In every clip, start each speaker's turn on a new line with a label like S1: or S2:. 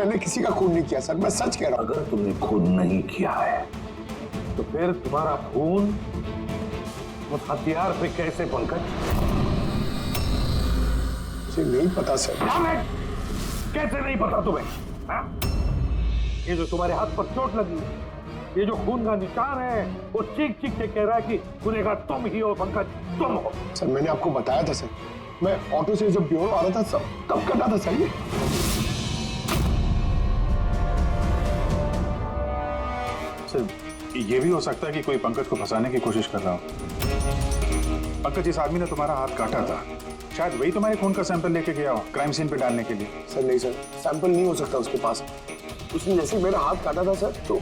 S1: मैंने किसी का खून नहीं किया सर, मैं सच कह रहा हूँ।
S2: अगर तुमने खून नहीं किया है तो फिर तुम्हारा खून उस हथियार पे कैसे पंकज?
S1: मुझे नहीं पता सर।
S2: कैसे नहीं पता तुम्हें? हा? ये जो तुम्हारे हाथ पर चोट लगी है, ये जो खून का निशान है, वो चीख चीख के कह रहा है कि गुनहगार तुम ही हो पंकज, तुम हो।
S1: सर मैंने आपको बताया था सर, मैं ऑटो से जब ब्यूरो आ रहा था सब तब कटा था सर।
S3: सर ये भी हो सकता है कि कोई पंकज को फंसाने की कोशिश कर रहा हो। पंकज, इस आदमी ने तुम्हारा हाथ काटा था, शायद वही तुम्हारे खून का सैंपल लेके गया हो क्राइम सीन पे डालने के लिए।
S1: सर नहीं सर, सैंपल नहीं हो सकता उसके पास। उसने जैसे मेरा हाथ काटा था सर तो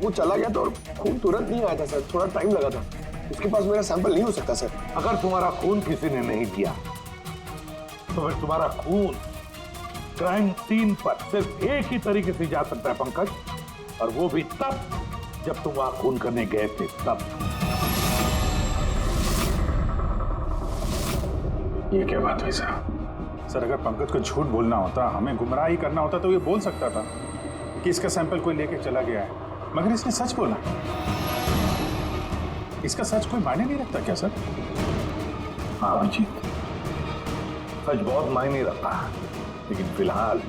S1: वो चला गया था और खून तुरंत नहीं आया था सर, थोड़ा टाइम लगा था। उसके पास मेरा सैंपल नहीं हो सकता सर।
S2: अगर तुम्हारा खून किसी ने नहीं किया तो फिर तुम्हारा खून क्राइम सीन पर सिर्फ एक ही तरीके से जा सकता है पंकज, और वो भी तब जब तुम वहां खून करने गए थे तब।
S3: ये क्या बात हुई साहब? सर अगर पंकज को झूठ बोलना होता, हमें गुमराह ही करना होता तो ये बोल सकता था कि इसका सैंपल कोई लेके चला गया है, मगर इसने सच बोला। इसका सच कोई मायने नहीं रखता क्या सर?
S2: हाँ अभिजीत, सच बहुत मायने रखता है, लेकिन फिलहाल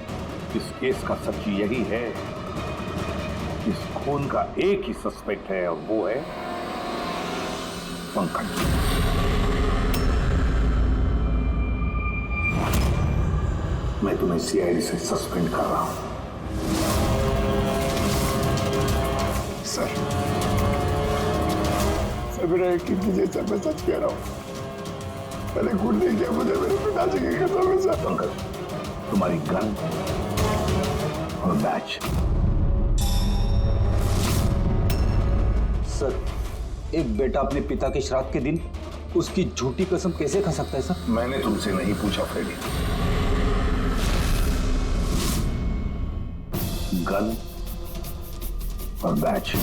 S2: इस केस का सच यही है, इस खून का एक ही सस्पेक्ट है और वो है पंकज। मैं तुम्हें सीआईडी से सस्पेंड कर रहा हूं।
S1: सर मेरा यकीन कीजिए सर, मैं सच कह रहा हूँ, मैंने खून नहीं किया, मुझे मेरे पिताजी की कसम है सर।
S2: पंकज, तुम्हारी गन और बैच।
S4: सर एक बेटा अपने पिता के श्राद्ध के दिन उसकी झूठी कसम कैसे खा सकता है सर?
S2: मैंने तुमसे नहीं पूछा फ्रेडी। गन और बैच।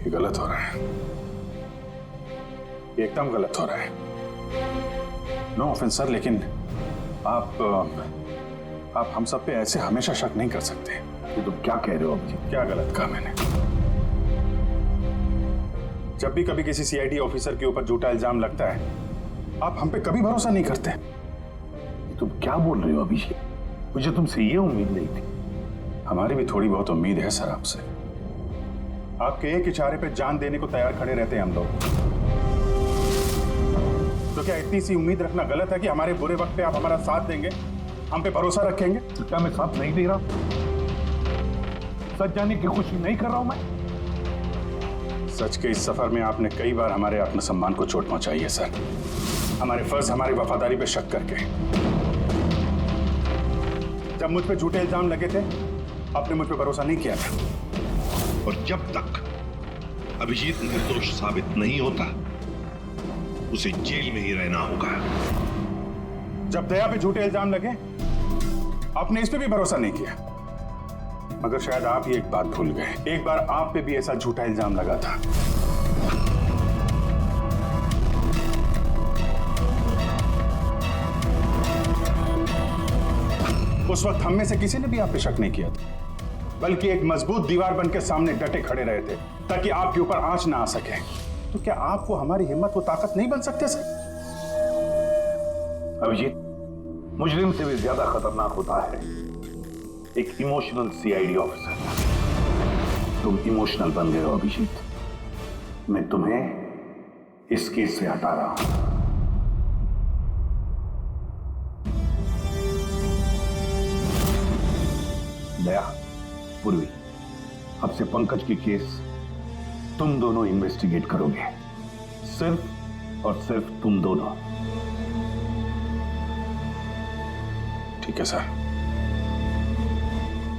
S3: ये गलत हो रहा है, ये एकदम गलत हो रहा है। नो ऑफेंस सर, लेकिन आप हम सब पे ऐसे हमेशा शक नहीं कर सकते।
S2: ये तुम क्या कह रहे हो अभिजीत?
S3: क्या गलत कहा मैंने? जब भी कभी किसी सीआईडी ऑफिसर के ऊपर झूठा इल्जाम लगता है, आप हम पे कभी भरोसा नहीं करते।
S2: तुम क्या बोल रहे हो अभिषेक? मुझे तुमसे ये उम्मीद नहीं थी।
S3: हमारी भी थोड़ी बहुत उम्मीद है सर आपसे। आपके एक इशारे पे जान देने को तैयार खड़े रहते हैं हम लोग। तो क्या इतनी सी उम्मीद रखना गलत है कि हमारे बुरे वक्त पे आप हमारा साथ देंगे, हम पे भरोसा रखेंगे?
S2: तो क्या मैं साथ नहीं दे रहा? सच जाने की कोशिश नहीं कर रहा हूं मैं?
S3: सच के इस सफर में आपने कई बार हमारे आत्मसम्मान को चोट पहुंचाई है सर, हमारे फर्ज, हमारी वफादारी पे शक करके। जब मुझ पे झूठे इल्जाम लगे थे, आपने मुझ पे भरोसा नहीं किया था।
S5: और जब तक अभिजीत निर्दोष साबित नहीं होता, उसे जेल में ही रहना होगा।
S3: जब दया पे झूठे इल्जाम लगे, आपने इस पे भी भरोसा नहीं किया। मगर शायद आप ही एक बात भूल गए, एक बार आप पे भी ऐसा झूठा इल्जाम लगा था। उस वक्त हम में से किसी ने भी आप पे शक नहीं किया था, बल्कि एक मजबूत दीवार बन के सामने डटे खड़े रहे थे ताकि आपके ऊपर आंच ना आ सके। तो क्या आप वो हमारी हिम्मत, वो ताकत नहीं बन सकते सर?
S2: अभिजीत, मुजरिम से भी ज्यादा खतरनाक होता है एक इमोशनल सीआईडी ऑफिसर। तुम इमोशनल बन गए हो अभिजीत। मैं तुम्हें इस केस से हटा रहा हूं। दया, पूर्वी, अब से पंकज की केस तुम दोनों इन्वेस्टिगेट करोगे, सिर्फ और सिर्फ तुम दोनों।
S3: ठीक है सर।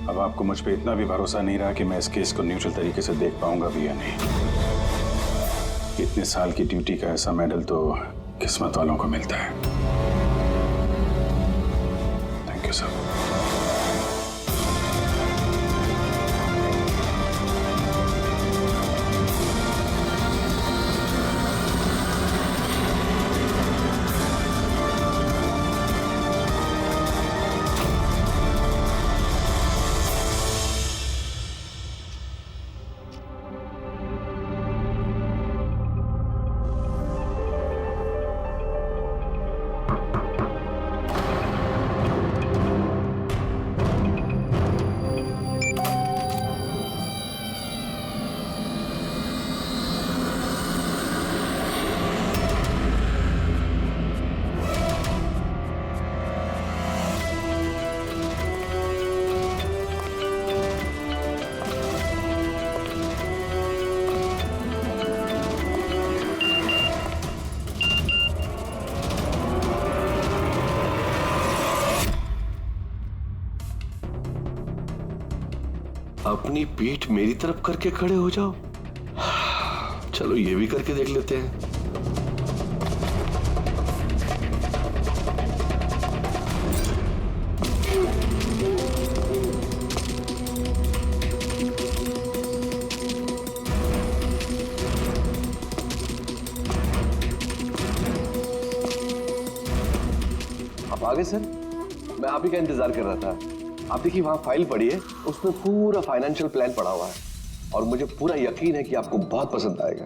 S3: अब आपको मुझ पे इतना भी भरोसा नहीं रहा कि मैं इस केस को न्यूट्रल तरीके से देख पाऊंगा भी या नहीं। इतने साल की ड्यूटी का ऐसा मेडल तो किस्मत वालों को मिलता है। Thank you sir.
S1: अपनी पीठ मेरी तरफ करके खड़े हो जाओ। चलो ये भी करके देख लेते हैं। आप आ गए सर? मैं आप ही का इंतजार कर रहा था। आप देखिए वहां फाइल पड़ी है, उसमें पूरा फाइनेंशियल प्लान पड़ा हुआ है और मुझे पूरा यकीन है कि आपको बहुत पसंद आएगा।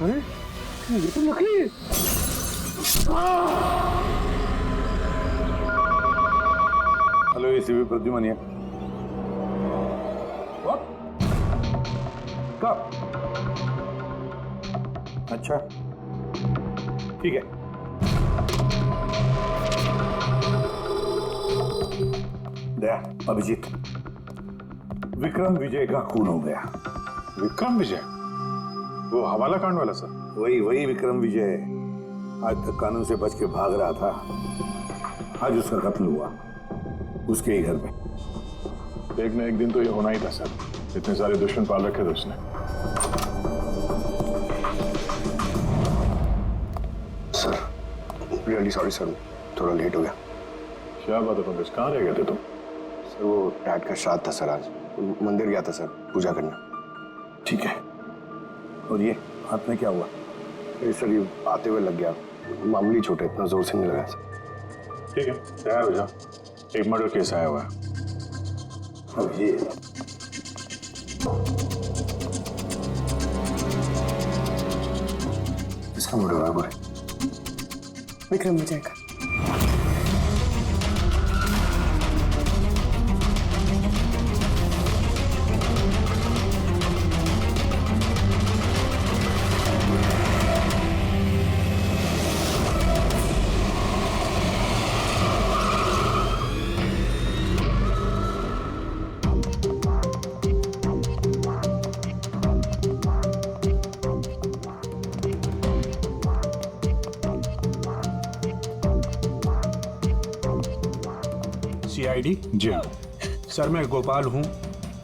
S1: अरे ये तो लकी है।
S2: हेलो एसीपी प्रद्युमन ये कब? अच्छा ठीक है। दया, अभिजीत, विक्रम विजय का खून हो गया।
S3: विक्रम विजय? वो हवाला कांड वाला सर?
S2: वही विक्रम विजय आज तक कानून से बच के भाग रहा था। आज उसका कत्ल हुआ उसके ही घर में।
S3: एक ना एक दिन तो ये होना ही था सर, इतने सारे दुश्मन पाल रखे थे उसने।
S1: सर रियली सॉरी सर, थोड़ा लेट हो गया।
S3: क्या बात है पंकज, कहाँ रह गए थे तुम?
S1: सर वो डैड का श्राद्ध था सर, आज मंदिर गया था सर पूजा करने।
S2: ठीक है। और ये हाथ में क्या हुआ?
S1: ये सर ये आते हुए लग गया, मामूली चोट है, इतना जोर से नहीं लगा सर।
S3: ठीक है, तैयार हो जाओ, एक मर्डर केस आया हुआ है।
S2: अब ये
S1: इसका मर्डर हुआ है बुरे।
S6: विक्रम विजय का।
S7: सीआईडी
S3: जी हाँ।
S7: सर, मैं गोपाल हूँ,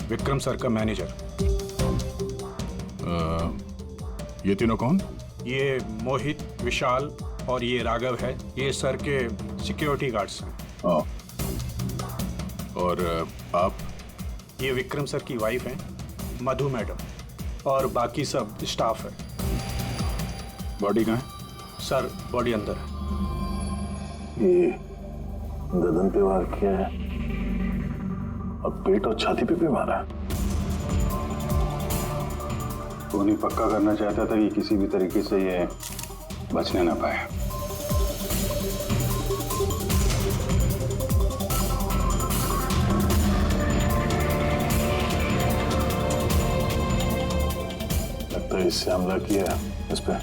S7: विक्रम सर का मैनेजर।
S3: ये तीनों कौन?
S7: ये मोहित, विशाल और ये राघव है, ये सर के सिक्योरिटी गार्ड्स हैं।
S3: हाँ। और आप?
S7: ये विक्रम सर की वाइफ हैं, मधु मैडम, और बाकी सब स्टाफ है।
S3: बॉडी कहाँ है?
S7: सर बॉडी अंदर है।
S3: ये गर्दन पे वार किया है, अब पेट और छाती पे भी मारा है।
S8: उन्हें पक्का करना चाहता था कि किसी भी तरीके से ये बचने ना पाए।
S3: लगता है इससे हमला किया इस पे।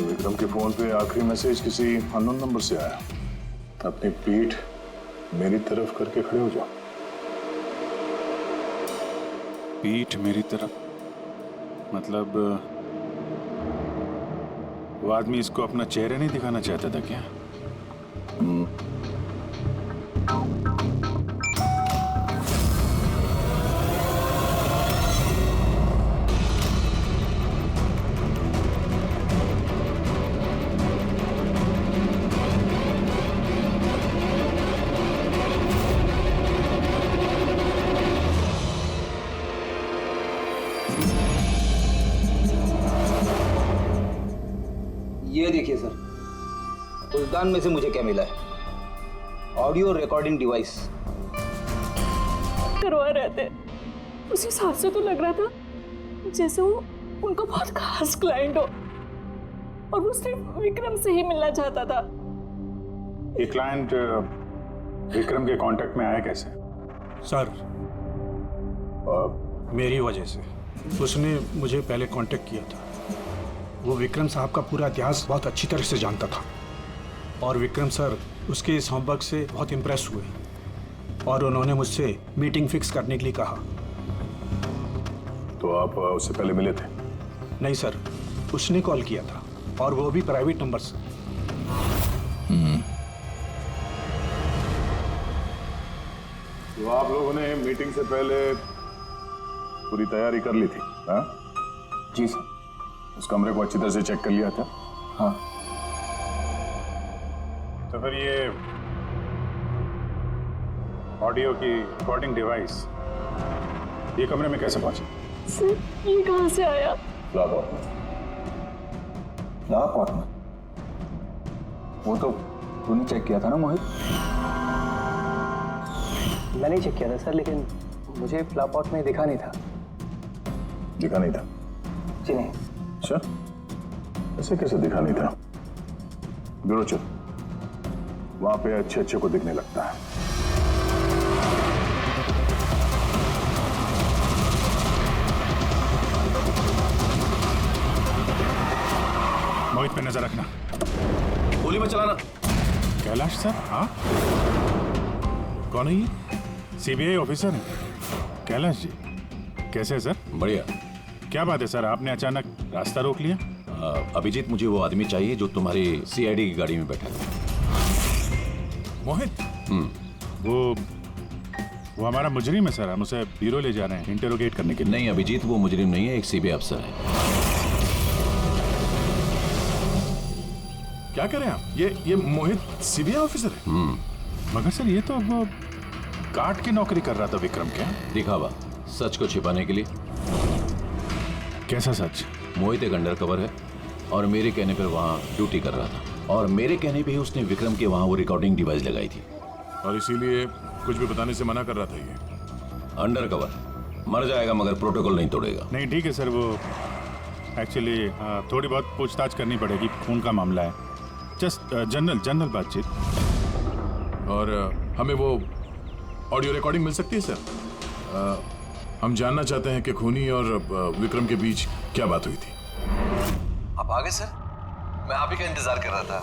S3: विक्रम के फोन पे आखिरी मैसेज किसी अननोन नंबर से आया। अपनी पीठ मेरी तरफ करके खड़े हो जाओ।
S8: पीठ मेरी तरफ, मतलब वो आदमी इसको अपना चेहरा नहीं दिखाना चाहता था क्या?
S4: ये देखिए सर, फुलदान में से मुझे क्या मिला है? Audio recording device.
S6: करवा रहे थे, उस हिसाब से तो लग रहा था जैसे वो उनका बहुत खास क्लाइंट हो और वो सिर्फ विक्रम से ही मिलना चाहता था।
S3: ये क्लाइंट विक्रम के कांटेक्ट में आया कैसे?
S7: सर मेरी वजह से, उसने मुझे पहले कांटेक्ट किया था। वो विक्रम साहब का पूरा इतिहास बहुत अच्छी तरह से जानता था और विक्रम सर उसके इस होमवर्क से बहुत इम्प्रेस हुए और उन्होंने मुझसे मीटिंग फिक्स करने के लिए कहा।
S3: तो आप उससे पहले मिले थे?
S7: नहीं सर, उसने कॉल किया था और वो भी प्राइवेट नंबर से।
S3: तो आप लोगों ने मीटिंग से पहले पूरी तैयारी कर ली थी? हाँ
S4: जी सर।
S3: उस कमरे को अच्छी तरह से चेक कर लिया था?
S4: हाँ।
S3: तो फिर ये ऑडियो की रिकॉर्डिंग डिवाइस ये कमरे में कैसे पहुंची?
S6: सर ये कहाँ से आया?
S3: फ्लावर में।
S4: फ्लावर में? वो तो तूने चेक किया था ना मोहित?
S9: मैंने चेक किया था सर, लेकिन मुझे फ्लावर में दिखा नहीं था।
S3: दिखा नहीं था?
S9: जी नहीं।
S3: अच्छा, ऐसे कैसे दिखा नहीं था? ब्यूरो चल, वहां पे अच्छे अच्छे को दिखने लगता है।
S7: मोहित पे नजर रखना।
S2: गोली में चलाना।
S3: कैलाश सर? हाँ, कौन है ये? सीबीआई ऑफिसर है कैलाश जी। कैसे है सर?
S10: बढ़िया।
S3: क्या बात है सर, आपने अचानक रास्ता रोक लिया?
S10: अभिजीत, मुझे वो आदमी चाहिए जो तुम्हारी सीआईडी की गाड़ी में बैठा है।
S3: मोहित? वो हमारा मुजरिम है सर, हम उसे ब्यूरो ले जा रहे हैं इंटेरोगेट करने के लिए।
S10: नहीं अभिजीत, वो मुजरिम नहीं है, एक सीबीआई अफसर है।
S3: क्या करें आप? ये मोहित सीबीआई ऑफिसर है? मगर सर ये तो वो गार्ड की नौकरी कर रहा था विक्रम। क्या
S10: दिखावा? सच को छिपाने के लिए।
S3: कैसा सच?
S10: मोहित एक अंडर कवर है और मेरे कहने पर वहाँ ड्यूटी कर रहा था, और मेरे कहने पे ही उसने विक्रम के वहाँ वो रिकॉर्डिंग डिवाइस लगाई थी,
S3: और इसीलिए कुछ भी बताने से मना कर रहा था। ये
S10: अंडर कवर मर जाएगा मगर प्रोटोकॉल नहीं तोड़ेगा।
S3: नहीं ठीक है सर, वो एक्चुअली थोड़ी बहुत पूछताछ करनी पड़ेगी, खून का मामला है, जस्ट जनरल बातचीत।
S11: और हमें वो ऑडियो रिकॉर्डिंग मिल सकती है सर? हम जानना चाहते हैं कि खूनी और विक्रम के बीच क्या बात हुई थी।
S12: आप आ गए सर? मैं आप ही का इंतजार कर रहा था।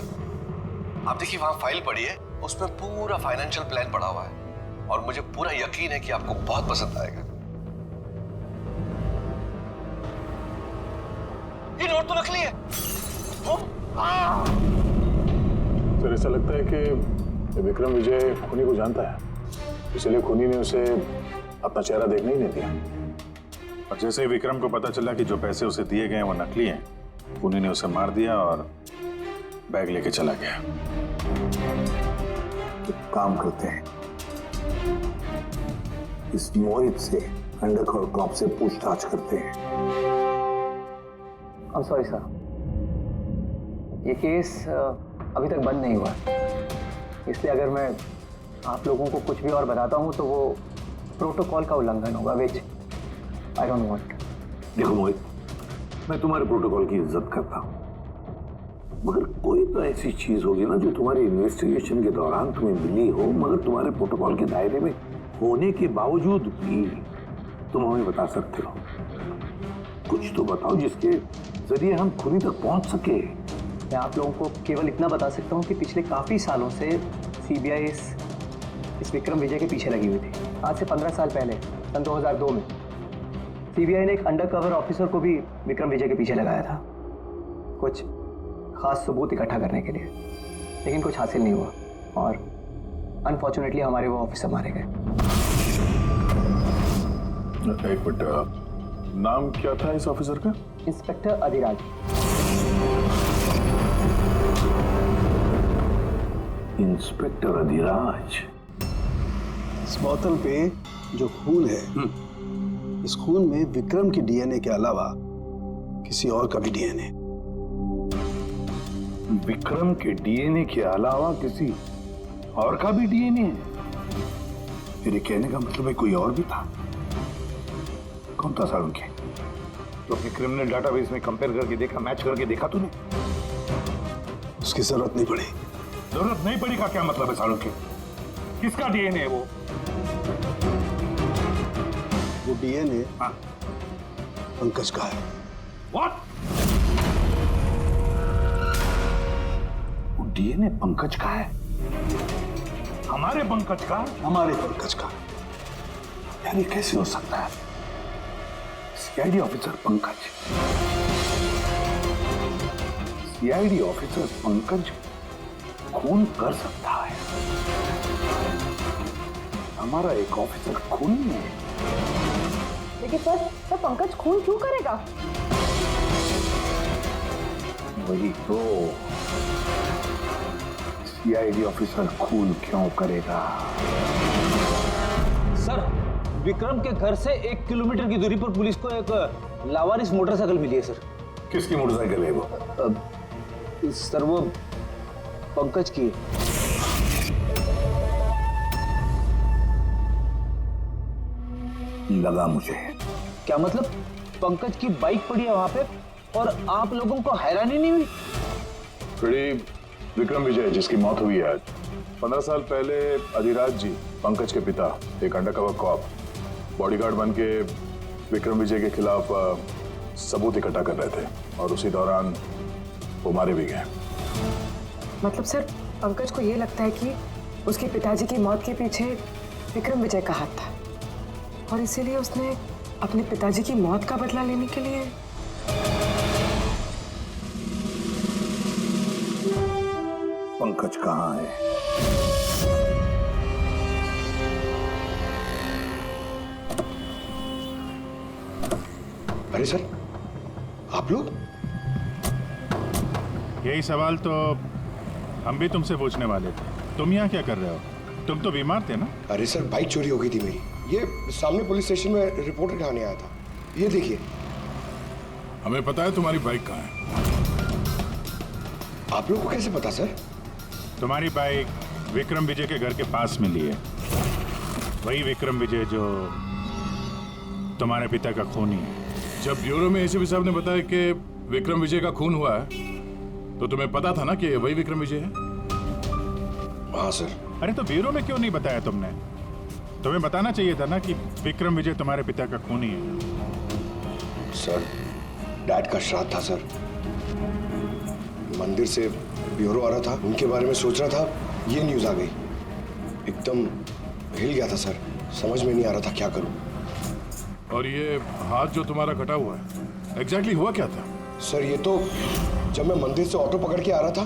S12: आप देखिए वहां फाइल पड़ी है, उसमें पूरा फाइनेंशियल प्लान पड़ा हुआ है और मुझे पूरा यकीन है कि आपको बहुत पसंद आएगा। ये नोट तो नकली है।
S3: सर ऐसा लगता है कि विक्रम विजय खूनी को जानता है, इसलिए खूनी ने उसे अपना चेहरा देखने ही नहीं दिया। और जैसे ही विक्रम को पता चला कि जो पैसे उसे दिए गए वो नकली हैं, खूनी ने उसे मार दिया और बैग लेके चला गया।
S13: तो काम करते हैं, इस मोहित से अंडरकवर कॉप से पूछताछ करते हैं।
S9: I'm sorry सर, ये केस अभी तक बंद नहीं हुआ, इसलिए अगर मैं आप लोगों को कुछ भी और बताता हूँ तो वो प्रोटोकॉल का उल्लंघन होगा, विच आई डोंट वांट।
S2: देखो मोहित, मैं तुम्हारे प्रोटोकॉल की इज्जत करता हूँ, मगर कोई तो ऐसी चीज होगी ना जो तुम्हारी इन्वेस्टिगेशन के दौरान तुम्हें मिली हो, मगर तुम्हारे प्रोटोकॉल के दायरे में होने के बावजूद भी तुम हमें बता सकते हो। कुछ तो बताओ जिसके जरिए हम खूनी तक पहुंच सके।
S9: मैं आप लोगों को केवल इतना बता सकता हूँ कि पिछले काफ़ी सालों से सीबीआई इस विक्रम विजय के पीछे लगी हुई थी। आज से 15 साल पहले सन 2002 में सीबीआई ने एक अंडरकवर ऑफिसर को भी विक्रम विजय के पीछे लगाया था, कुछ खास सबूत इकट्ठा करने के लिए, लेकिन कुछ हासिल नहीं हुआ और अनफॉर्चुनेटली हमारे वो ऑफिसर मारे गए।
S3: एक मिनट, नाम क्या था इस ऑफिसर का?
S9: इंस्पेक्टर अधिराज।
S2: इंस्पेक्टर अधिराज।
S13: इस बोतल पे जो खून है, इस खून में विक्रम की डीएनए के अलावा किसी और का भी डीएनए।
S2: विक्रम के डीएनए के अलावा किसी और का भी डीएनए है? मेरे कहने का मतलब है कोई और भी था। कौन था सारुण के? तो अपने क्रिमिनल डाटाबेस में कंपेयर करके देखा, मैच करके देखा तूने?
S13: उसकी जरूरत नहीं पड़ी।
S2: जरूरत नहीं पड़ी का क्या मतलब है सारुण के? किसका डीएनए है वो?
S13: वो डीएनए पंकज का है।
S2: What? वो डीएनए पंकज का है? हमारे पंकज का?
S13: हमारे पंकज का।
S2: यार ये कैसे हो सकता है? CID officer Pankaj, CID officer Pankaj खून कर सकता है? हमारा एक ऑफिसर खून है।
S6: लेकिन सर पंकज खून क्यों करेगा?
S2: वही तो, सीआईडी ऑफिसर खून क्यों करेगा?
S4: सर, विक्रम के घर से 1 किलोमीटर की दूरी पर पुलिस को एक लावारिस मोटरसाइकिल मिली है सर।
S2: किसकी मोटरसाइकिल है वो?
S4: सर वो पंकज की है।
S2: लगा मुझे।
S4: क्या मतलब? पंकज की बाइक पड़ी है वहां पे और आप लोगों को हैरानी नहीं हुई?
S3: विक्रम विजय जिसकी मौत हुई है आज, 15 साल पहले अधिराज जी, पंकज के पिता, एक अंडरकवर कॉप, बॉडीगार्ड बन के विक्रम विजय के खिलाफ सबूत इकट्ठा कर रहे थे और उसी दौरान वो मारे भी गए।
S6: मतलब सर पंकज को ये लगता है कि उसके पिताजी की मौत के पीछे विक्रम विजय का हाथ था और इसीलिए उसने अपने पिताजी की मौत का बदला लेने के लिए?
S2: पंकज कहाँ है?
S1: अरे सर, आप लोग?
S3: यही सवाल तो हम भी तुमसे पूछने वाले थे। तुम यहाँ क्या कर रहे हो? तुम तो बीमार थे ना?
S1: अरे सर, बाइक चोरी हो गई थी मेरी। ये सामने पुलिस स्टेशन में रिपोर्ट लिखाने आया था। ये देखिए।
S11: हमें पता है तुम्हारी बाइक कहाँ है।
S1: आप लोगों को कैसे पता सर?
S3: तुम्हारी बाइक विक्रम विजय के घर के पास मिली है। वही विक्रम विजय जो तुम्हारे पिता का खूनी है।
S11: जब ब्यूरो में एसीपी साहब ने बताया कि विक्रम विजय का खून हुआ है, तो तुम्हें पता था ना कि वही विक्रम विजय है?
S1: हाँ सर।
S3: अरे तो ब्यूरो में क्यों नहीं बताया तुमने? तुम्हें बताना चाहिए था ना कि विक्रम विजय तुम्हारे पिता का खूनी है।
S1: सर, डैड का श्राद्ध था सर। मंदिर से ब्यूरो आ रहा था, उनके बारे में सोच रहा था, ये न्यूज आ गई। एकदम हिल गया था सर, समझ में नहीं आ रहा था क्या करूं।
S11: और ये हाथ जो तुम्हारा कटा हुआ है, एग्जैक्टली हुआ क्या था?
S1: सर, ये तो जब मैं मंदिर से ऑटो पकड़ के आ रहा था,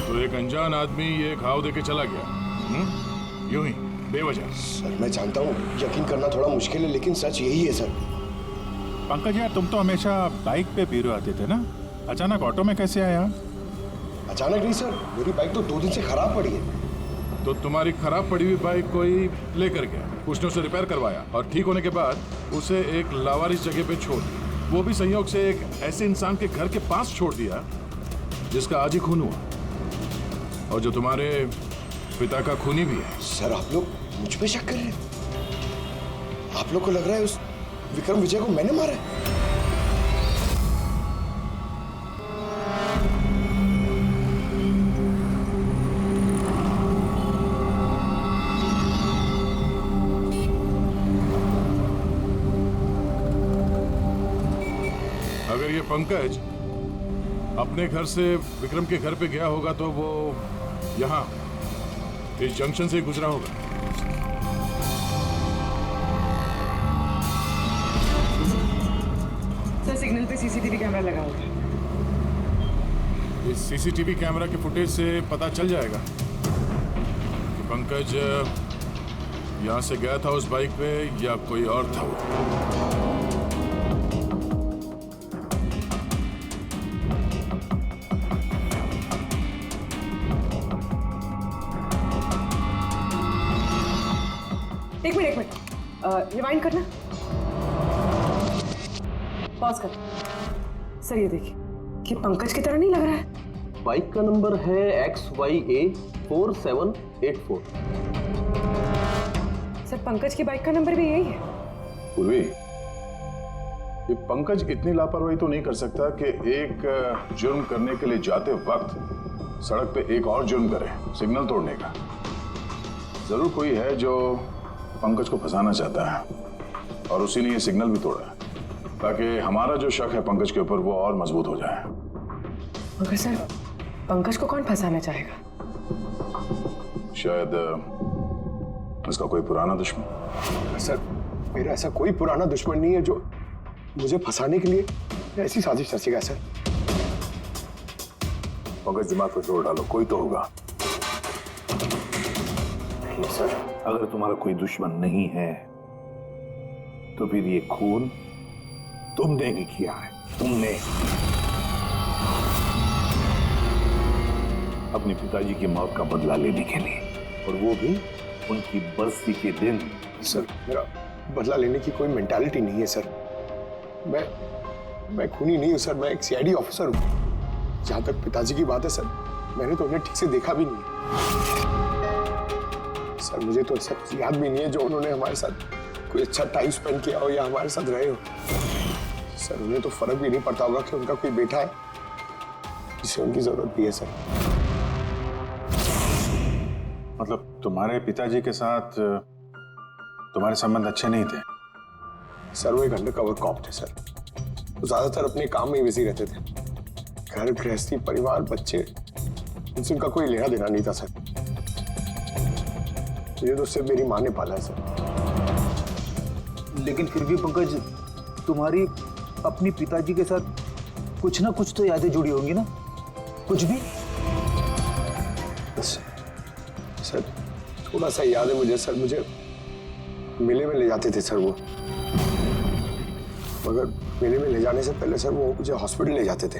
S11: तो एक अनजान आदमी ये घाव देके चला गया, यूं ही बेवजह।
S1: सर मैं जानता हूँ यकीन करना थोड़ा मुश्किल है, लेकिन सच यही है सर।
S3: पंकज यार, तुम तो हमेशा बाइक पे ब्यूरो आते थे ना, अचानक ऑटो में कैसे आया?
S1: अचानक नहीं सर, मेरी बाइक तो 2 दिन से खराब पड़ी है।
S11: तो तुम्हारी खराब पड़ी हुई बाइक कोई लेकर गया, उसने उसे रिपेयर करवाया और ठीक होने के बाद उसे एक लावारिस जगह पे छोड़ दिया। वो भी संयोग से एक ऐसे इंसान के घर के पास छोड़ दिया जिसका आज ही खून हुआ, और जो तुम्हारे पिता का खूनी भी है।
S1: सर, आप लोग मुझ पे शक कर रहे हैं? आप लोग को लग रहा है उस विक्रम विजय को मैंने मारा है?
S11: अगर ये पंकज अपने घर से विक्रम के घर पे गया होगा तो वो यहाँ इस जंक्शन से गुजरा होगा।
S6: सर, सिग्नल पे सीसीटीवी कैमरा लगा हुआ है।
S11: इस सीसीटीवी कैमरा के फुटेज से पता चल जाएगा कि पंकज यहाँ से गया था उस बाइक पे या कोई और था वो।
S6: एक मिनट रिवाइंड करना, पॉज कर। सर ये देखिए, कि पंकज की तरह नहीं लग रहा है।
S12: बाइक का नंबर है XYA 4784।
S6: सर, पंकज की बाइक का नंबर भी यही है।
S3: पूर्वी, ये पंकज इतनी लापरवाही तो नहीं कर सकता कि एक जुर्म करने के लिए जाते वक्त सड़क पे एक और जुर्म करे, सिग्नल तोड़ने का। जरूर कोई है जो पंकज को फंसाना चाहता है और उसी ने ये सिग्नल भी तोड़ा है, ताकि हमारा जो शक है पंकज के ऊपर वो और मजबूत हो जाए।
S6: मगर सर, पंकज को कौन फंसाना चाहेगा?
S3: शायद इसका कोई पुराना दुश्मन।
S1: सर, मेरा ऐसा कोई पुराना दुश्मन नहीं है जो मुझे फंसाने के लिए ऐसी साजिश रचेगा। सर,
S2: पंकज, दिमाग पे जोर डालो, कोई तो होगा।
S1: नहीं सर,
S2: अगर तुम्हारा कोई दुश्मन नहीं है तो फिर ये खून तुमने ही किया है। तुमने अपने पिताजी की मौत का बदला लेने के लिए, और वो भी उनकी बरसी के दिन।
S1: सर, मेरा बदला लेने की कोई मेंटालिटी नहीं है सर। मैं खूनी नहीं हूं सर, मैं एक CID ऑफिसर हूं। जहां तक पिताजी की बात है सर, मैंने तो उन्हें ठीक से देखा भी नहीं है। सर, मुझे तो ऐसा याद भी नहीं है जो उन्होंने हमारे साथ कोई अच्छा टाइम स्पेंड किया हो या हमारे साथ रहे हो। सर, उन्हें तो फर्क भी नहीं पड़ता होगा कि उनका कोई बेटा है जिसे उनकी जरूरत भी है। सर,
S3: मतलब तुम्हारे पिताजी के साथ तुम्हारे संबंध अच्छे नहीं थे?
S1: सर, वो एक अंडरकवर कॉप थे सर। वो ज्यादातर अपने काम में ही बिजी रहते थे। घर, गृहस्थी, परिवार, बच्चे, इनसे उनका कोई लेना देना नहीं था सर। मुझे तो सिर्फ मेरी माँ ने पाला है सर।
S4: लेकिन फिर भी पंकज, तुम्हारी अपनी पिताजी के साथ कुछ ना कुछ तो यादें जुड़ी होंगी ना, कुछ भी?
S1: सर थोड़ा सा याद है मुझे सर, मुझे मेले में ले जाते थे सर वो, मगर मेले में ले जाने से पहले सर वो मुझे हॉस्पिटल ले जाते थे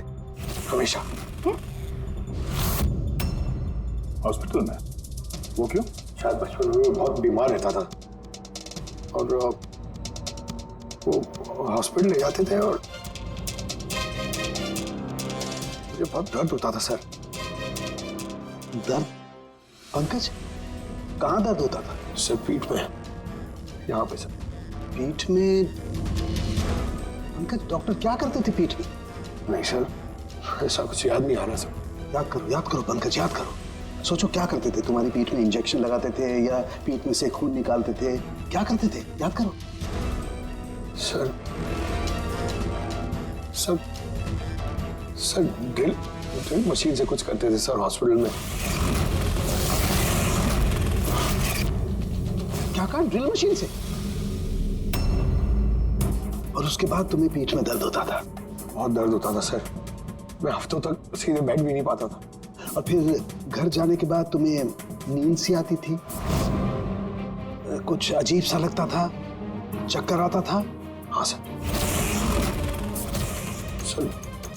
S1: हमेशा।
S3: हॉस्पिटल में? वो क्यों?
S1: शायद बचपन में वो बहुत बीमार रहता था और वो हॉस्पिटल ले जाते थे और मुझे बहुत दर्द होता था सर।
S13: दर्द? पंकज, कहाँ दर्द होता था?
S1: सर पीठ में, यहाँ पे सर।
S13: पीठ में? पंकज, डॉक्टर क्या करते थे पीठ में?
S1: नहीं सर, ऐसा कुछ याद नहीं आ रहा सर।
S13: याद करो पंकज, याद करो। सोचो क्या करते थे? तुम्हारी पीठ में इंजेक्शन लगाते थे या पीठ में से खून निकालते थे? क्या करते थे? याद करो।
S1: सर ड्रिल मशीन से कुछ करते थे सर हॉस्पिटल में।
S13: क्या कहा? ड्रिल मशीन से? और उसके बाद तुम्हें पीठ में दर्द होता था?
S1: बहुत दर्द होता था सर, मैं हफ्तों तक सीधे बैठ भी नहीं पाता था।
S13: और फिर घर जाने के बाद तुम्हें नींद सी आती थी, कुछ अजीब सा लगता था, चक्कर आता था?
S1: हाँ सर।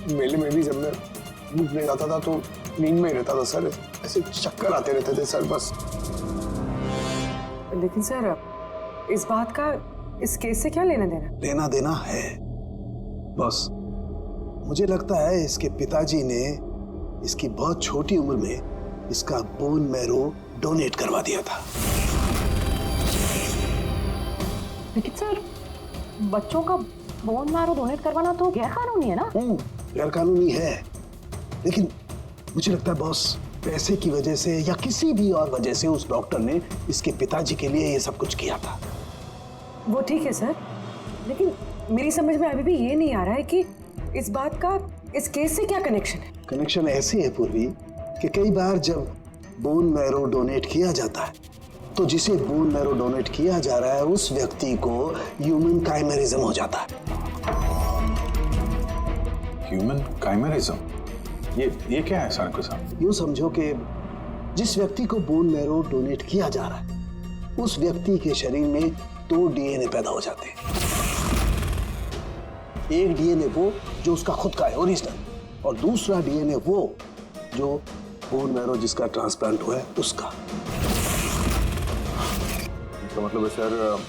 S1: मेले में भी जब मैं घूमने जाता था तो नींद में ही रहता था सर, ऐसे चक्कर आते रहते थे सर बस।
S6: लेकिन सर इस बात का इस केस से क्या लेना देना?
S13: लेना देना है बॉस। मुझे लगता है इसके पिताजी ने इसकी बहुत छोटी उम्र में इसका बोन मैरो डोनेट करवा दिया था।
S6: लेकिन सर बच्चों का बोन मैरो डोनेट करवाना तो गैर कानूनी है ना?
S13: गैर कानूनी है, लेकिन मुझे लगता है बॉस पैसे की वजह से या किसी भी और वजह से उस डॉक्टर ने इसके पिताजी के लिए ये सब कुछ किया था।
S6: वो ठीक है सर, लेकिन मेरी समझ में अभी भी ये नहीं आ रहा है कि इस बात का इस केस से क्या कनेक्शन है?
S13: कनेक्शन ऐसे है पूर्वी कि कई बार जब बोन मैरो डोनेट किया जाता है तो जिसे बोन मैरो डोनेट किया जा रहा है उस व्यक्ति को ह्यूमन काइमेरिज्म हो जाता है।
S3: ह्यूमन काइमेरिज्म? ये क्या है सर साहब?
S13: यूं समझो कि जिस व्यक्ति को बोन मैरो डोनेट किया जा रहा है उस व्यक्ति के शरीर में 2 डीएनए पैदा हो जाते हैं। एक डीएनए वो जो उसका खुद का है ओरिजिनल, और दूसरा डीएनए वो जो बोन मैरो जिसका ट्रांसप्लांट हुआ है उसका।
S3: इसका मतलब है सर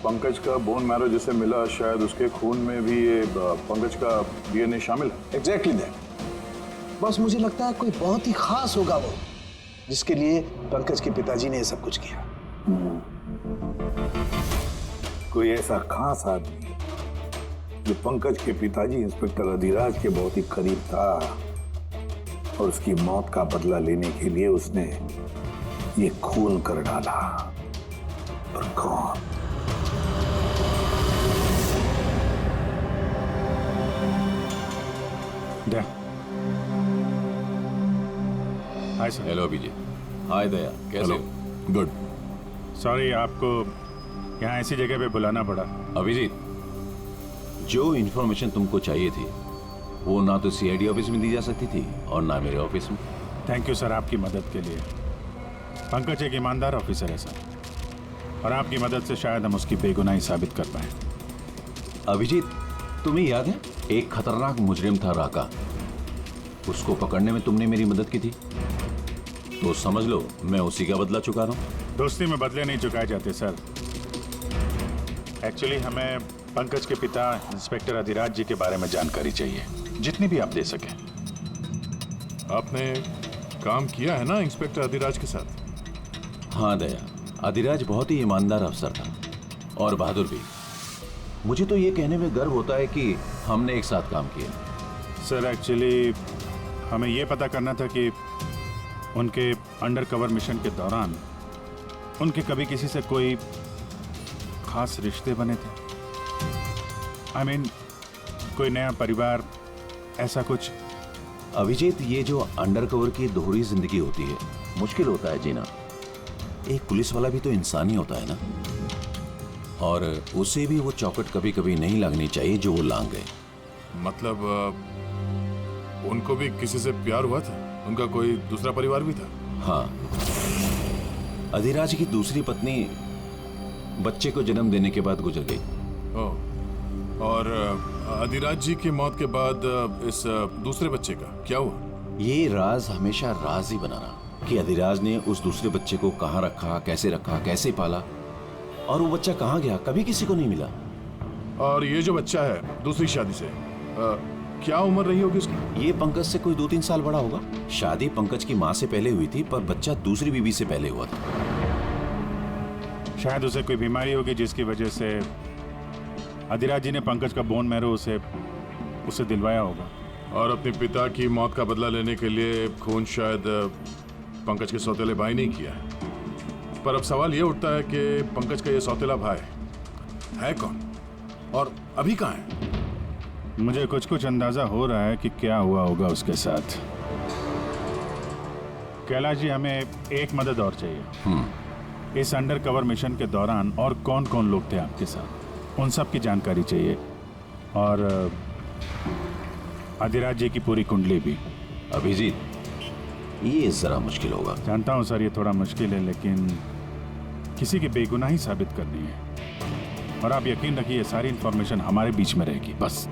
S3: पंकज का बोन मैरो जिसे मिला शायद उसके खून में भी ये पंकज का डीएनए शामिल है।
S13: Exactly that. बस मुझे लगता है कोई बहुत ही खास होगा वो जिसके लिए पंकज के पिताजी ने ये सब कुछ किया।
S2: कोई ऐसा खास आदमी जो पंकज के पिताजी इंस्पेक्टर अधिराज के बहुत ही करीब था और उसकी मौत का बदला लेने के लिए उसने ये खून कर डाला। पर कौन?
S7: Hi sir.
S10: हेलो अभिजीत। हाय दया, कैसे हो? गुड।
S7: सॉरी आपको यहाँ ऐसी जगह पे बुलाना पड़ा।
S10: अभिजीत, जो इन्फॉर्मेशन तुमको चाहिए थी वो ना तो सीआईडी ऑफिस में दी जा सकती थी और ना मेरे ऑफिस में।
S7: थैंक यू सर आपकी मदद के लिए। पंकज एक ईमानदार ऑफिसर है सर, और आपकी मदद से शायद हम उसकी बेगुनाही साबित कर पाए।
S10: अभिजीत, तुम्हें याद है एक खतरनाक मुजरिम था राका, उसको पकड़ने में तुमने मेरी मदद की थी, तो समझ लो मैं उसी का बदला चुका रहा हूं।
S7: दोस्ती में बदले नहीं चुकाए जाते सर। एक्चुअली हमें पंकज के पिता इंस्पेक्टर अधिराज जी के बारे में जानकारी चाहिए, जितनी भी आप दे सकें।
S11: आपने काम किया है ना इंस्पेक्टर अधिराज के साथ?
S10: हाँ दया, अधिराज बहुत ही ईमानदार अफसर था और बहादुर भी। मुझे तो ये कहने में गर्व होता है कि हमने एक साथ काम किया।
S7: सर एक्चुअली हमें ये पता करना था कि उनके अंडरकवर मिशन के दौरान उनके कभी किसी से कोई खास रिश्ते बने थे। I mean, कोई नया परिवार, ऐसा कुछ
S10: अभिजीत, ये जो अंडरकवर की दोहरी जिंदगी होती है, मुश्किल होता है जीना। एक पुलिस वाला भी तो इंसान ही होता है ना, और उसे भी वो चौकट कभी कभी नहीं लगनी चाहिए जो वो लांग गए।
S11: मतलब उनको भी किसी से प्यार हुआ था? उनका कोई दूसरा परिवार भी था?
S10: हाँ, अधिराज की दूसरी पत्नी बच्चे को जन्म देने के बाद गुजर गई।
S11: ओह, और अधिराज जी की मौत के बाद इस दूसरे बच्चे का क्या हुआ?
S10: ये राज हमेशा राज ही बना रहा कि अधिराज ने उस दूसरे बच्चे को कहाँ रखा, कैसे पाला, और वो बच्चा कहाँ गया, कभी किसी को नहीं मिला।
S11: और ये जो बच्चा है दूसरी शादी से, क्या उम्र रही होगी उसकी?
S10: ये पंकज से कोई 2-3 साल बड़ा होगा। शादी पंकज की माँ से पहले हुई थी, पर बच्चा दूसरी बीवी से पहले हुआ था।
S3: शायद उसे कोई बीमारी होगी जिसकी वजह से अधिराज जी ने पंकज का बोन मैरो उसे दिलवाया होगा।
S11: और अपने पिता की मौत का बदला लेने के लिए खून शायद पंकज के सौतेले भाई ने किया है। पर अब सवाल ये उठता है कि पंकज का ये सौतेला भाई है कौन, और अभी कहाँ है?
S3: मुझे कुछ अंदाजा हो रहा है कि क्या हुआ होगा उसके साथ। कैलाश जी, हमें एक मदद और चाहिए। इस अंडरकवर मिशन के दौरान और कौन कौन लोग थे आपके साथ, उन सब की जानकारी चाहिए, और अधिराज जी की पूरी कुंडली भी।
S10: अभिजीत, ये जरा मुश्किल होगा।
S3: जानता हूँ सर, ये थोड़ा मुश्किल है, लेकिन किसी की बेगुनाही साबित करनी है, और आप यकीन रखिए ये सारी इंफॉर्मेशन हमारे बीच में रहेगी, बस।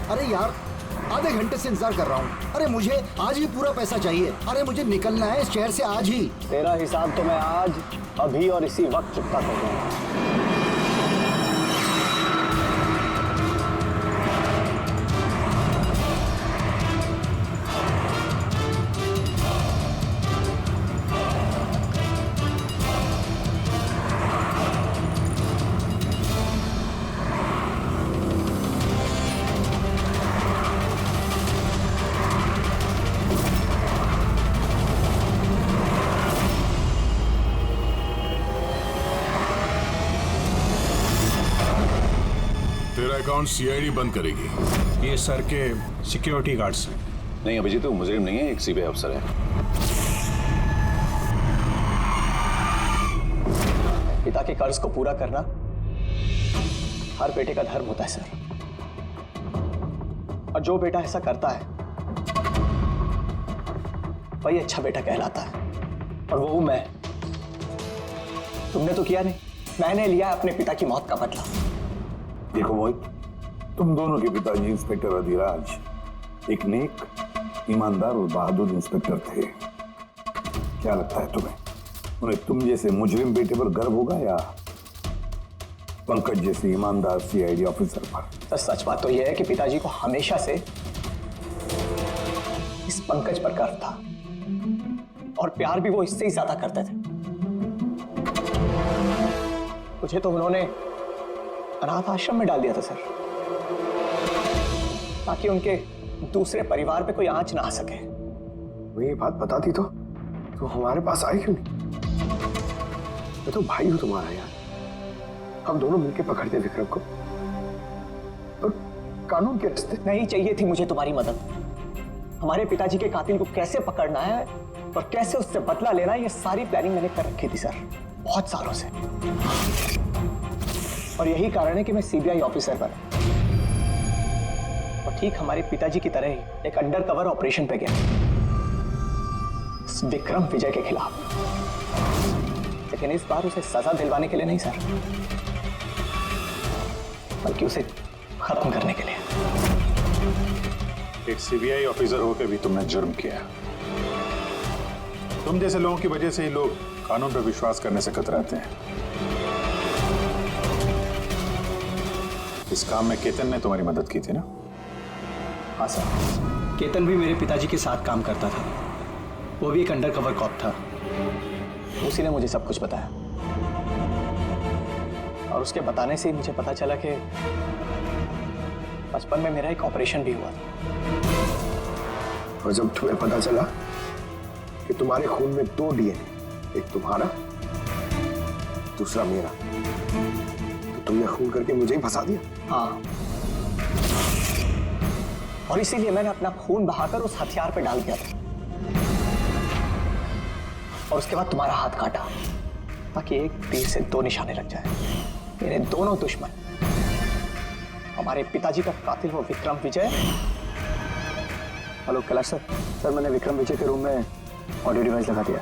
S13: अरे यार, आधे घंटे से इंतजार कर रहा हूँ। अरे मुझे आज ही पूरा पैसा चाहिए। अरे मुझे निकलना है इस शहर से आज ही।
S9: तेरा हिसाब तो मैं आज, अभी और इसी वक्त चुकता कर दूंगा।
S11: तेरा अकाउंट सीआईडी बंद करेगी।
S7: ये सर के सिक्योरिटी गार्ड्स हैं।
S10: नहीं अभिजीत, तो मुजरिम नहीं है, एक सीबीआई अफसर है।
S9: पिता के कर्ज को पूरा करना हर बेटे का धर्म होता है सर, और जो बेटा ऐसा करता है वही अच्छा बेटा कहलाता है, और वो हूं मैं। तुमने तो किया नहीं, मैंने लिया अपने पिता की मौत का बदला।
S2: देखो मोहित, तुम दोनों के पिताजी इंस्पेक्टर अधिराज एक नेक, ईमानदार और बहादुर इंस्पेक्टर थे। क्या लगता है तुम्हें, उन्हें तुम जैसे मुजरिम बेटे पर गर्व होगा या पंकज जैसे ईमानदार सीआईडी ऑफिसर पर?
S9: तो सच बात तो यह है कि पिताजी को हमेशा से इस पंकज पर गर्व था, और प्यार भी वो इससे ही ज्यादा करते थे। मुझे तो उन्होंने अनाथ आश्रम में डाल दिया था सर, ताकि उनके दूसरे परिवार पे कोई आंच ना आ सके।
S1: वो ये बात बताती तो हमारे पास आई क्यों नहीं? मैं तो भाई हूं तुम्हारा यार। हम दोनों मिलकर पकड़ते विक्रम को, और कानून के रास्ते।
S9: नहीं चाहिए थी मुझे तुम्हारी मदद। हमारे पिताजी के कातिल को कैसे पकड़ना है और कैसे उससे बदला लेना है, ये सारी प्लानिंग मैंने कर रखी थी सर, बहुत सालों से। और यही कारण है कि मैं सीबीआई ऑफिसर बना, और ठीक हमारे पिताजी की तरह ही एक अंडरकवर ऑपरेशन पे गया विक्रम विजय के खिलाफ। लेकिन इस बार उसे सजा दिलवाने के लिए नहीं सर, बल्कि उसे खत्म करने के लिए।
S3: एक सीबीआई ऑफिसर होकर भी तुमने जुर्म किया। तुम जैसे लोगों की वजह से ही लोग कानून पर विश्वास करने से कतराते हैं। इस काम में केतन ने तुम्हारी मदद की थी ना?
S9: हाँ सर, केतन भी मेरे पिताजी के साथ काम करता था। वो भी एक अंडरकवर कॉप था। उसी ने मुझे सब कुछ बताया, और उसके बताने से ही मुझे पता चला कि बचपन में मेरा एक ऑपरेशन भी हुआ था।
S1: और जब तुम्हें पता चला कि तुम्हारे खून में 2 डीएनए एक तुम्हारा, दूसरा मेरा। तो तुमने खून करके मुझे ही फंसा दिया।
S9: हाँ, और इसीलिए मैंने अपना खून बहाकर उस हथियार पे डाल दिया था, और उसके बाद तुम्हारा हाथ काटा ताकि एक तीर से दो निशाने लग जाए। मेरे दोनों दुश्मन, हमारे पिताजी का कातिल वो Vikram Vijay. Hello Kailash sir. Sir, मैंने विक्रम विजय के रूम में ऑडियो डिवाइस लगा दिया।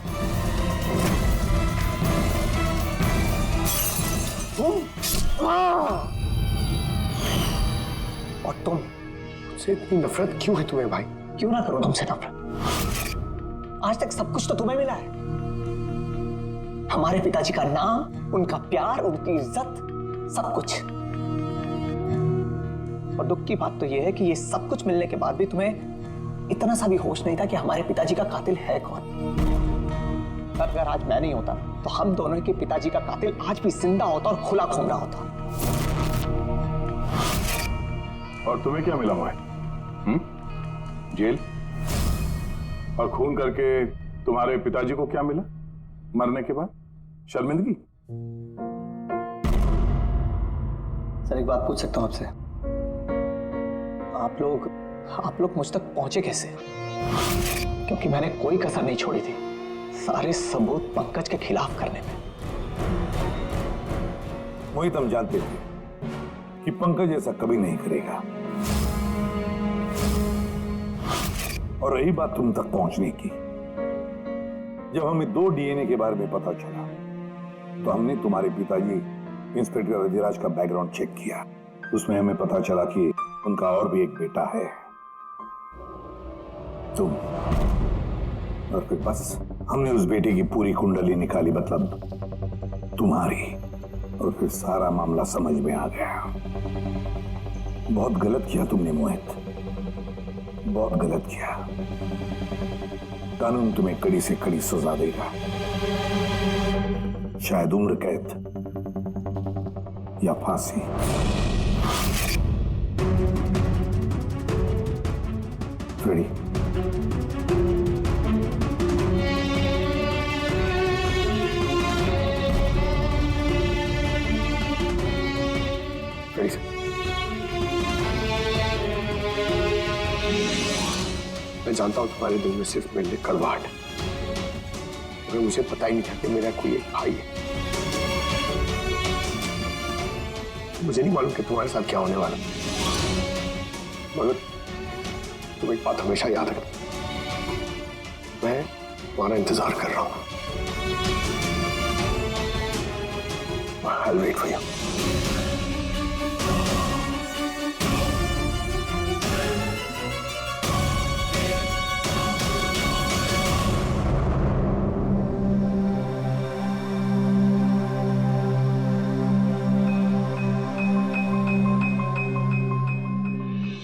S1: और तुमसे इतनी नफरत क्यों है तुम्हें भाई?
S9: क्यों ना करो तुमसे नफरत? आज तक सब कुछ तो तुम्हें मिला है। हमारे पिताजी का नाम, उनका प्यार, उनकी इज्जत, सब कुछ। और दुख की बात तो यह है कि ये सब कुछ मिलने के बाद भी तुम्हें इतना सा भी होश नहीं था कि हमारे पिताजी का कातिल है कौन। अगर आज मैं नहीं होता तो हम दोनों के पिताजी का कातिल आज भी जिंदा होता और खुला घूम रहा होता।
S2: और तुम्हें क्या मिला मोहित? जेल? और खून करके तुम्हारे पिताजी को क्या मिला मरने के बाद? शर्मिंदगी?
S9: सर, एक बात पूछ सकता हूं आपसे? आप लोग मुझ तक पहुंचे कैसे? क्योंकि मैंने कोई कसर नहीं छोड़ी थी सारे सबूत पंकज के खिलाफ करने में।
S2: मोहित, हम जानते थे कि पंकज ऐसा कभी नहीं करेगा। और रही बात तुम तक पहुंचने की, जब हमें 2 डीएनए के बारे में पता चला तो हमने तुम्हारे पिताजी इंस्पेक्टर रजिराज का बैकग्राउंड चेक किया। उसमें हमें पता चला कि उनका और भी एक बेटा है, तुम। और फिर बस हमने उस बेटे की पूरी कुंडली निकाली, मतलब तुम्हारी। और फिर सारा मामला समझ में आ गया। बहुत गलत किया तुमने मोहित, बहुत गलत किया। कानून तुम्हें कड़ी से कड़ी सजा देगा, शायद उम्र कैद या फांसी। रेडी?
S1: मैं जानता हूं तुम्हारे दिल में सिर्फ मेरे लिए कड़वाहट है, मगर मुझे पता ही नहीं था कि मेरा कोई एक भाई है। मुझे नहीं मालूम कि तुम्हारे साथ क्या होने वाला, मगर तुम एक बात हमेशा याद रखना, मैं तुम्हारा इंतजार कर रहा हूं। I'll wait for you.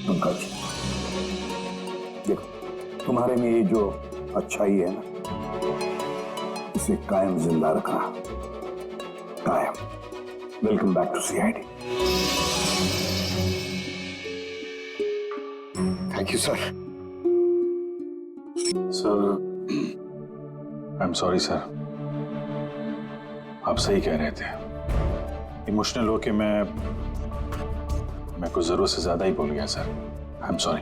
S2: Pankaj, देखो, तुम्हारे में ये जो अच्छाई है ना, इसे कायम जिंदा रखना, कायम। Welcome back to CID.
S1: Thank you sir.
S3: Sir, I am sorry sir. आप सही कह रहे थे, इमोशनल होके मैं कुछ जरूरत से ज्यादा ही बोल गया सर। I am sorry.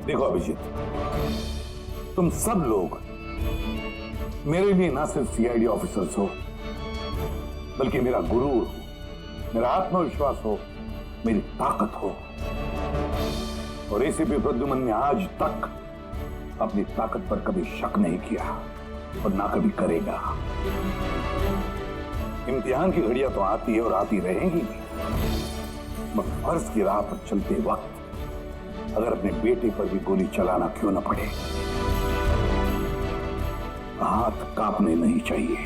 S2: देखो अभिजीत, तुम सब लोग मेरे लिए ना सिर्फ सीआईडी ऑफिसर्स हो, बल्कि मेरा गुरूर हो, मेरा आत्मविश्वास हो, मेरी ताकत हो। और एसीपी प्रद्युमन ने आज तक अपनी ताकत पर कभी शक नहीं किया और ना कभी करेगा। इम्तिहान की घड़ियां तो आती है और आती रहेंगी भी, मगर फर्ज की राह पर चलते वक्त अगर अपने बेटे पर भी गोली चलाना क्यों न पड़े, हाथ कांपने नहीं चाहिए।